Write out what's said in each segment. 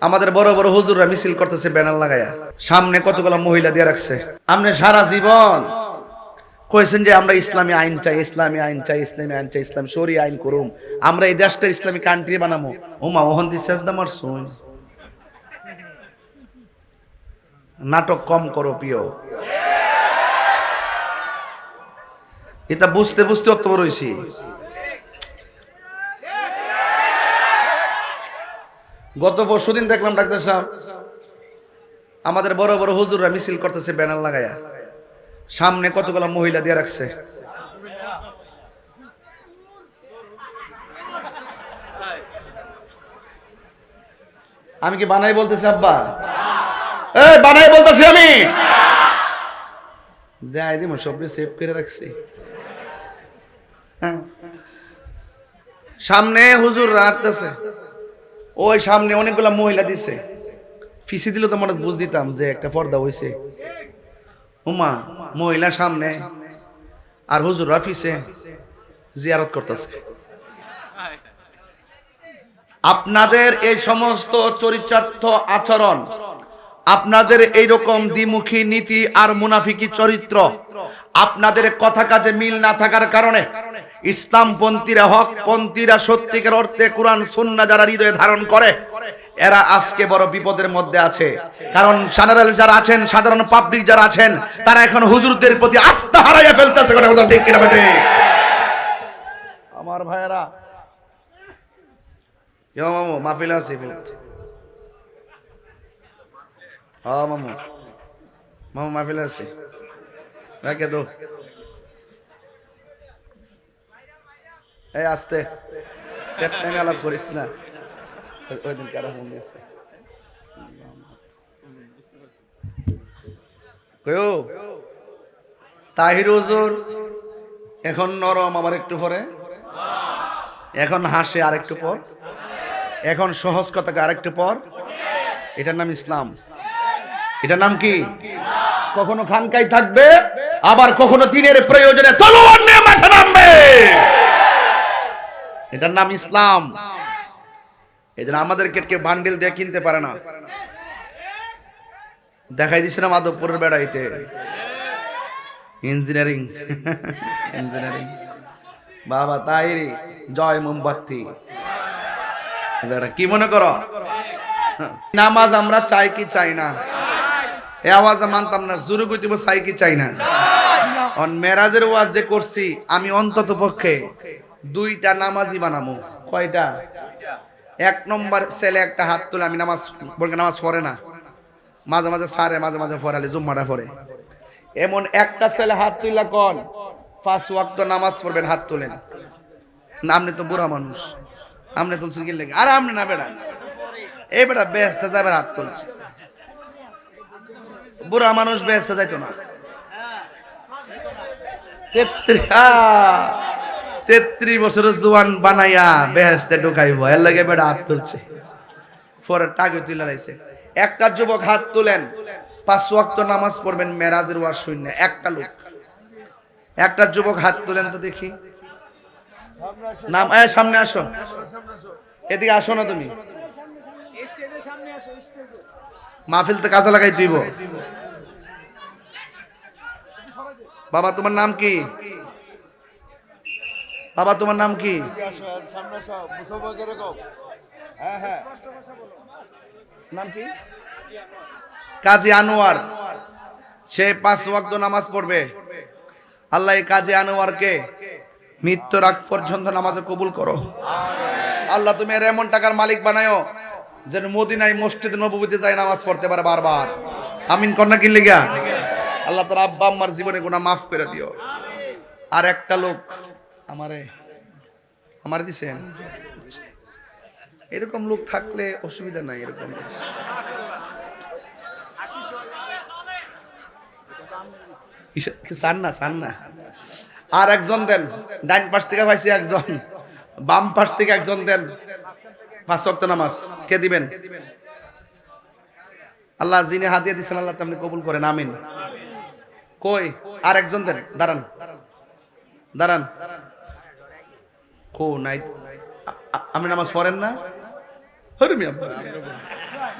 আমাদের বড় বড় হুজুররা মিছিল করতেছে ব্যানার লাগায়া, সামনে কতগুলো মহিলা দিয়ে রাখছে। আপনি সারা জীবন কইছেন যে আমরা ইসলামী আইন চাই, ইসলামী আইন চাই, ইসলামী আইন চাই, ইসলাম শরীয়ত আইন করুম, আমরা এই দেশটা ইসলামী কান্ট্রি বানাবো। ওমা ওহন দি সেজদা মারছুন। নাটক কম করো প্রিয়। এটা বুঝতে বুঝতে অত বড় হইছি। গত পরশুদিন দেখলাম ডাক্তার সাহেব আমাদের বড় বড় হুজুররা মিছিল করতেছে ব্যানার লাগায়া, সামনে কতগুলো মহিলা দিয়ে রাখছে। আমি কি বানাই বলতেছি আব্বা? এই বানাই বলতেছি আমি। দেয় দিমো সবরে সেভ করে রাখছি। সামনে হুজুররা আসতেছে, ওই সামনে অনেকগুলা মহিলা দিছে। ফিসি দিল তো মনে বুঝ দিতাম যে একটা পর্দা হইছে। উমা মহিলা সামনে আর হুজুররা ফিসে জিয়ারত করতেছে। আপনাদের এই সমস্ত চরিত্রার্থ আচরণ, আপনাদের এইরকম দ্বিমুখী নীতি আর মুনাফিকি চরিত্র, আপনাদের কথা কাজে মিল না থাকার কারণে ইসলামপন্থীরা, হকপন্থীরা, সত্যিকার অর্থে কোরআন সুন্নাহ যারা হৃদয়ে ধারণ করে, এরা আজকে বড় বিপদের মধ্যে আছে। কারণ জেনারেল যারা আছেন, সাধারণ পাবলিক যারা আছেন, তারা এখন হুজুরদের প্রতি আস্থা হারাইয়া ফেলতেছে। ঠিক কিনা বেটে? আমার ভাইয়েরা, মামু মাহফিল আছে, হ্যাঁ মামু, মামু মাহফিল আছে, রাখে দো। এই আস্তে পেটনামে আলাপ করিস না। ওই দিন কারা ফোন দিয়েছে, তাহির হুজুর এখন নরম, আবার একটু পরে এখন হাসে, আর একটু পর এখন সহজ কথাকে আরেকটু পর। এটার নাম ইসলাম। এটার নাম কি? কখনো খানকাই থাকবে, আবার কখনো দিনের প্রয়োজনে তলোয়ার নিয়ে মাঠে নামবে। এটার নাম ইসলাম। এই জন্য আমাদেরকে কেউ বান্ডিল দিয়ে কিনতে পারে না। দেখাই দিছিলাম মাধবপুরের বেড়াইতে ইঞ্জিনিয়ারিং ইঞ্জিনিয়ারিং বাবা তাইরি জয় মোমবাতি। কি মনে করো নামাজ আমরা চাই কি চাই না? এ আওয়াজ মানতাম না, জুরু কইতেব চাই কি চাই না। অন মেরাজের ওয়াজ যে করছি আমি, অন্তত পক্ষে 2টা নামাজি বানামু। কয়টা? 1 নম্বর ছেলে একটা হাত তুলে, আমি নামাজ বলকে নামাজ পড়ে না, মাঝে মাঝে সারে, মাঝে মাঝে পড়ালে জুম্মাটা পড়ে, এমন একটা ছেলে হাত তুইলা কোন 5 ওয়াক্ত নামাজ পড়বেন, হাত তুলেন। না আপনি তো বুড়া মানুষ, আপনি তুলছেন কি লেগে? আর আপনি না বেড়া, এই বেড়া বেহেশতে যাবে হাত তুলছে। বুড়া মানুষ বেহেশতে যাইতো না। 33 বছরের জোয়ান বানাইয়া বেহেশতে ঢুকাইব, এর লাগে বেড়া হাত তুলছে। পরে টাকা তুলে লাইছে। একটা যুবক হাত তুলেন, 5 ওয়াক্ত নামাজ পড়বেন, মেরাজের ওয়াজ শুননে। একটা লোক, একটা যুবক হাত তুলেন তো দেখি। নাম সামনে আসো, এদিকে আসো না তুমি, মাহফিল তো কাজে লাগাই দিব। বাবা তোমার নাম কি? বাবা তোমার নাম কি? নাম কি? কাজী আনোয়ার। সে 5 ওয়াক্ত নামাজ পড়বে। আল্লাহ কাজী আনোয়ারকে মৃত্যুর আগ পর্যন্ত নামাজে কবুল করো। আল্লাহ তুমি এর এমন টাকার মালিক বানায়ো যেন মদিনায় মসজিদ নববীতে যায় নামাজ পড়তে পারে বারবার। আমিন কন্যা কি লিগা? আল্লাহ তার আব্বা আম্মার জীবনে গুনাহ মাফ করে দিও। আর একটা লোক আমারে দিছেন, এরকম লোক থাকলে অসুবিধা নাই। এরকম চান না। আর একজন দেন, ডাইন পাশ থেকে পাইছি একজন, বাম পাশ থেকে একজন দেন। 5 ওয়াক্ত নামাজ কে দিবেন? আল্লাহ যিনি হাদিয়া দিচ্ছেন আল্লাহ আপনি কবুল করেন, আমিন। কই আর একজন দেন, দাঁড়ান। কো নাই, আপনি নামাজ পড়েন না?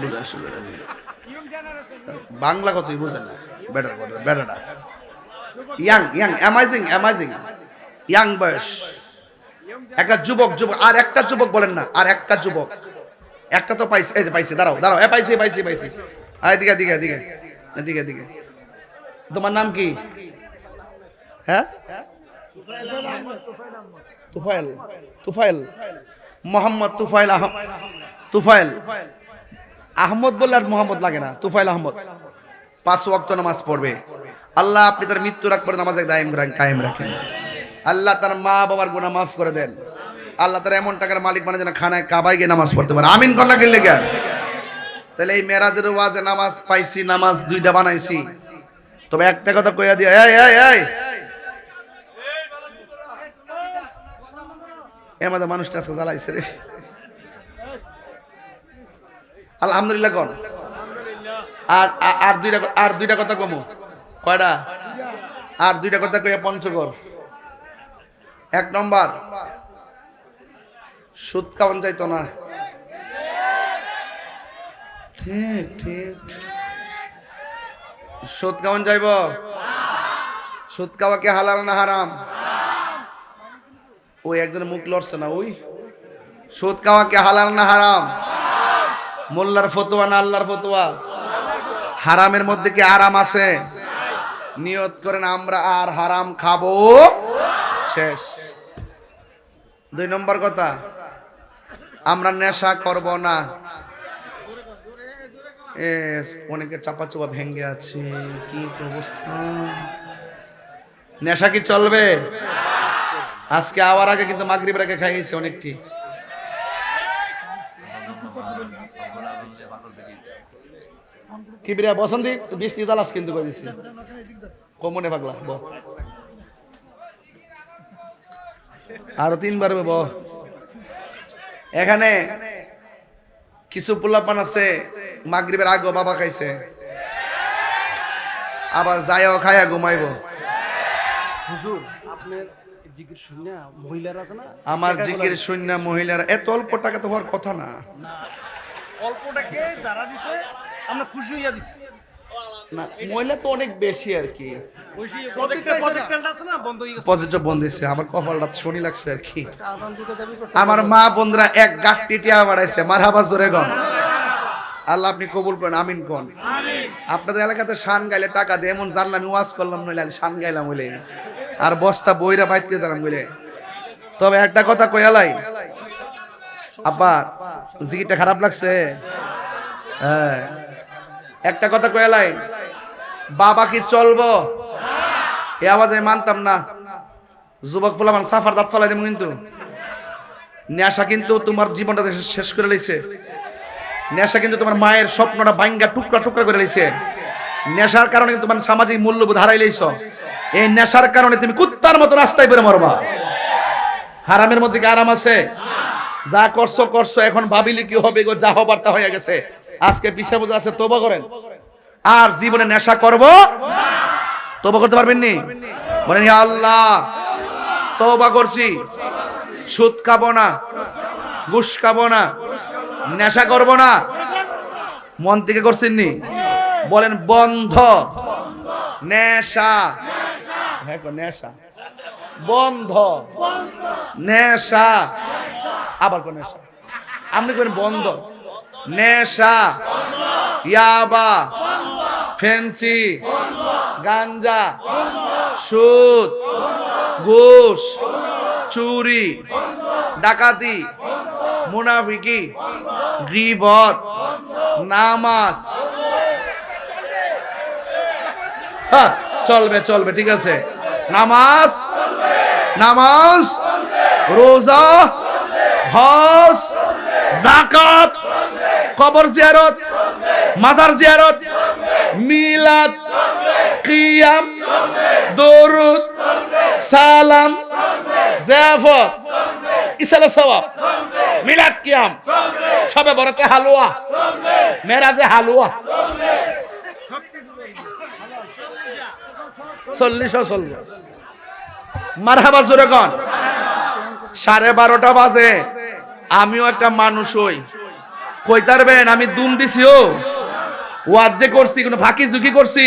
বুঝা সুযোগ বাংলা কতই বুঝে না বেটার বেটাটা young young amazing amazing young বয়স একটা যুবক যুবক আর একটা যুবক বলেন না আর একটা যুবক একটা তো পাইছে এই যে পাইছে দাঁড়াও দাঁড়াও পাইছি পাইছি পাইছি এদিকে এদিকে এদিকে এদিকে এদিকে তোমার নাম কি হ্যাঁ তুফাইল তুফাইল মোহাম্মদ তুফাইল তুফাইল আহমদ বললে আর মোহাম্মদ লাগে না তুফাইল আহমদ 5 ওয়াক্ত নামাজ পড়বে আল্লাহ আপনি তার মৃত্যুর আগ পর্যন্ত নামাজে কায়েম রাখেন আল্লাহ তার মা বাবার গুনাহ মাফ করে দেন আল্লাহ তার এমন টাকার মালিক বানায় যেন খানায় কাবায় গিয়ে নামাজ পড়তে পারে আমিন কন্যা গেলে কে তাহলে এই মেরাজের ওয়াজে নামাজ পাইছি নামাজ 2টা বানাইছি তবে একটা কথা কইয়া দিয়া এই এই এই এমাদা মানুষটা আজকে জ্বালাইছে রে আলহামদুলিল্লাহ কোন আর দুইটা কথা কমু কয়টা আর 2টা কথা কইয়া পঞ্চগড় 1 নম্বর সুদ খাওয়ান যাইতো না ঠিক ঠিক সুদ খাওয়ান যাইব সুদ খাওয়া কি হালাল না হারাম ওই একজন মুখ লড়ছে না ওই সুদ খাওয়া কি হালাল না হারাম মোল্লার ফতোয়া না আল্লাহর ফতোয়া হারামের মধ্যে কি আরাম আছে নিয়ত করেন আমরা আর হারাম খাবো শেষ 2 নম্বর কথা আমরা নেশা করব না অনেকে চাপা চোপা ভেঙে আছে কি অবস্থা নেশা কি চলবে আজকে আওয়ার আগে কিন্তু মাগরিবের আগে খাইয়েছে অনেকটি কি বিরা বসন্তি বেশি দালাস কিন্তু কই দিছি কমনে পাগলা ব আর 3 বার ব এখানে কিছু পোলাপান আছে মাগরিবের আগে বাবা খাইছে আবার যায়ও খায়া ঘুমাইবো হুজুর আপনার জিকির শুননা মহিলারা আছে না আমার জিকির শুননা মহিলারা এত অল্প টাকা তো হওয়ার কথা না অল্পটাকে যারা দিছে আমরা খুশি হইয়া দিছি না মহিলা তো অনেক বেশি আর কি পজিটিভ বন্ধ হয়েছে আমার কপালটা শনি লাগছে আর কি আমার মা বোনরা এক গাঁটটি টিয়া বাড়াইছে মারহাবা জোরে গন আল্লাহ আপনি কবুল করেন আমিন কোন আপনাদের এলাকাতে শান গাইলে টাকা দিয়ে এমন জানলাম আমি ওয়াজ করলাম নইলে শান গাইলাম বলে আর বস্তা বইরা বাইতে জানাম বলে তবে একটা কথা কয়ালাই আব্বা জিকিরটা খারাপ লাগছে হ্যাঁ একটা কথা কয়ালাই বাবা কি চলবো এ আওয়াজে মানতাম না যুবক পোলাপান সাফার দাঁত ফেলাই দেবো কিন্তু নেশা কিন্তু তোমার জীবনটা শেষ করে লইছে নেশা কিন্তু তোমার মায়ের স্বপ্নটা ভাঙ্গা টুকরা টুকরা করে লইছে নেশার কারণে তোমার সামাজিক মূল্যবোধ হারাই লইছ এই নেশার কারণে তুমি কুত্তার মতো রাস্তায় বেরো মরবা হারামের মধ্যে কি আরাম আছে যা করছো করছো এখন ভাবিলি কি হবে গো যা হবার তা হয়ে গেছে আজকে পিসাব আছে তওবা করেন আর জীবনে নেশা করব তওবা করতে পারবেন নি বলেন হে আল্লাহ তওবা করছি সুদ খাবো না ঘুষ খাবো না নেশা করব না মন থেকে করছেন নি বলেন বন্ধ নেশা হ্যাঁ নেশা বন্ধ নেশা আবার কোন নেশা আপনি কোন বন্ধ নেশা ইয়াবা ফেন্সি গাঞ্জা সুদ ঘুষ চুরি ডাকাতি মুনাফিকি গীবত নামাজ হ্যাঁ চলবে চলবে ঠিক আছে নামাজ নামাজ রোজা হজ যাকাত কবর জিয়ারত মাজার জিয়ারত মিলাদ কিয়াম দরুদ সালাম জিয়াফত ইসালা সওয়াব মিলাদ কিয়াম সবে বরাতে হালুয়া মেরাজে হালুয়া 40 মারহাবা জোরে কোন 12:30 বাজে আমিও একটা মানুষ হই কইতারবেন আমি দুম দিছি ও ওয়াজ যে করছি কোনো ফাঁকি ঝুঁকি করছি